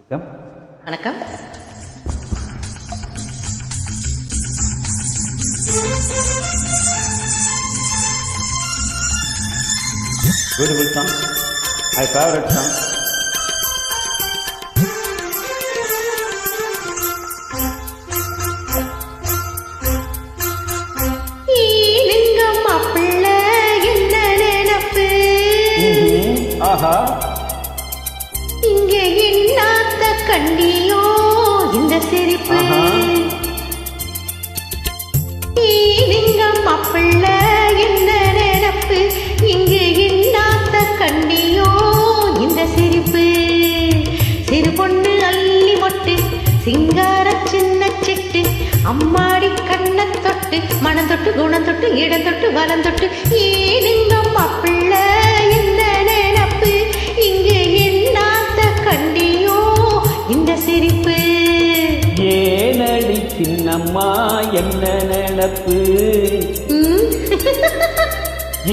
வணக்கம். Beautiful song. My favorite song. ஆஹா, இங்கே என்னாத்த கண்டியோ இந்த சிரிப்பு, லிங்கம் அப்பிள்ள என்ன நினப்பு, இங்கே என்னாத்த கண்டியோ இந்த சிரிப்பு, சிறு பொண்ணு அள்ளி மொட்டு சிங்கார சின்ன சிட்டு, அம்மாடி கண்ண தொட்டு மனம் தொட்டு குணம் தொட்டு இடம் தொட்டு வலம் தொட்டு, லிங்கம் அப்பிள்ள என்ன நினப்பு, இங்கே என்னாத்த கண்டியோ இந்த சிரிப்பு, ஏனடி சின்னம்மா என்ன நினப்பு,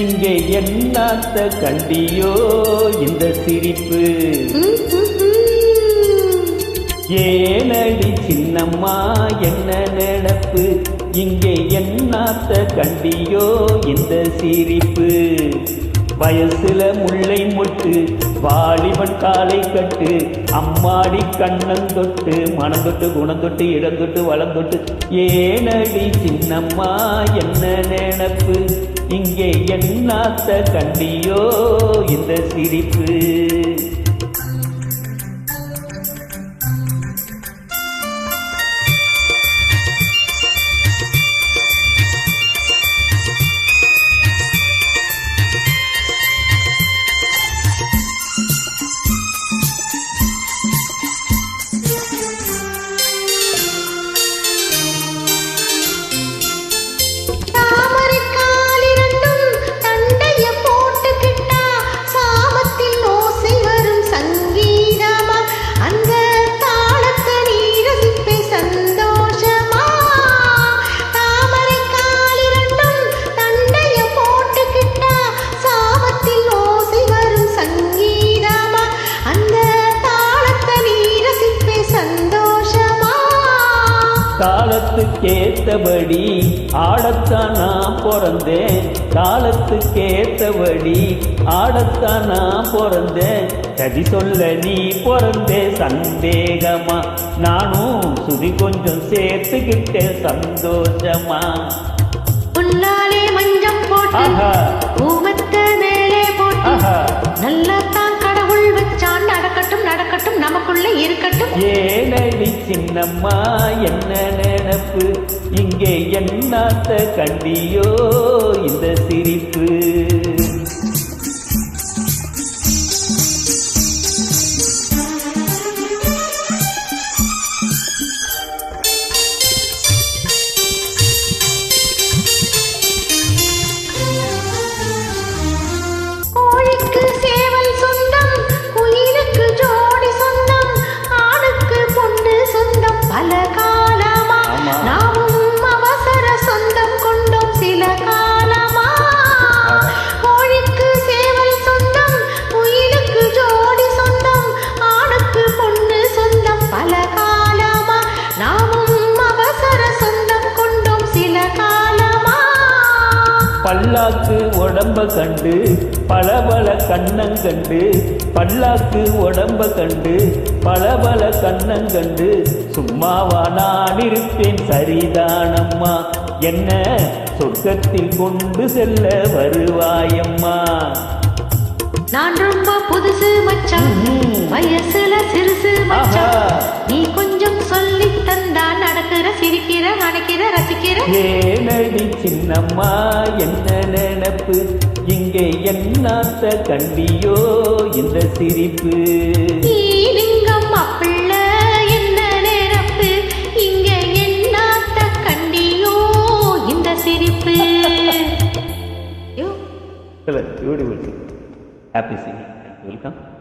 இங்கே என்னாத்த கண்டியோ இந்த சிரிப்பு, ஏனடி சின்னம்மா என்ன நினப்பு, இங்கே என்னாத்த கண்டியோ இந்த சிரிப்பு, வயசுல முல்லை மொட்டு வாலிபன் காலை கட்டு, அம்மாடி கண்ணன் தொட்டு மனம் தொட்டு குணம் தொட்டு இடம் தொட்டு வளம் தொட்டு, ஏனடி சின்னம்மா என்ன நினப்பு, இங்கே என்னாத்த கண்டியோ இந்த சிரிப்பு. காலத்துக்கேத்தபடி ஆடத்தான் நான் பிறந்தேன், காலத்துக்கேத்தபடி ஆடத்தான் நான் பிறந்தேன், சதி சொல்ல நீ பிறந்தே சந்தேகமா, நானும் சுதி கொஞ்சம் சேர்த்துக்கிட்டேன் சந்தோஷமா, உன்னாலே மஞ்சம் போட்டு ஊமத்த மேலே போட்டு நல்லத்தான் கடவுள் வச்சான், நடக்கட்டும் நடக்கட்டும் நமக்குள்ள இருக்கட்டும், ஏனடி சின்னம்மா என்ன நினப்பு, இங்கே என்னாத்த கண்டியோ இந்த சிரிப்பு. பல்லாக்கு உடம்ப கண்டு பலபல கண்ணங்கண்டு, பல்லாக்கு உடம்ப கண்டு பலபல கண்ணங்கண்டு, சும்மாவா நான் இருப்பேன் சரிதானம்மா, என்ன சொர்க்கத்தில் கொண்டு செல்ல வருவாயம்மா, நான் ரொம்ப புதுசு மச்சான் வயசுல சிறுசு மச்சான், நீ கொஞ்சம் சொல்லி தந்தா நடக்கிற சிரிக்கிற மணக்கிற ரசிக்கிற, ஏனடி சின்னம்மா என்ன நினப்பு, இங்கே என்னாத்த கண்டியோ இந்த சிரிப்பு, லிங்கம் அப்பிள்ள என்ன நினப்பு, இங்கே என்னாத்த கண்டியோ இந்த சிரிப்பு. Beautiful. Happy singing. Welcome.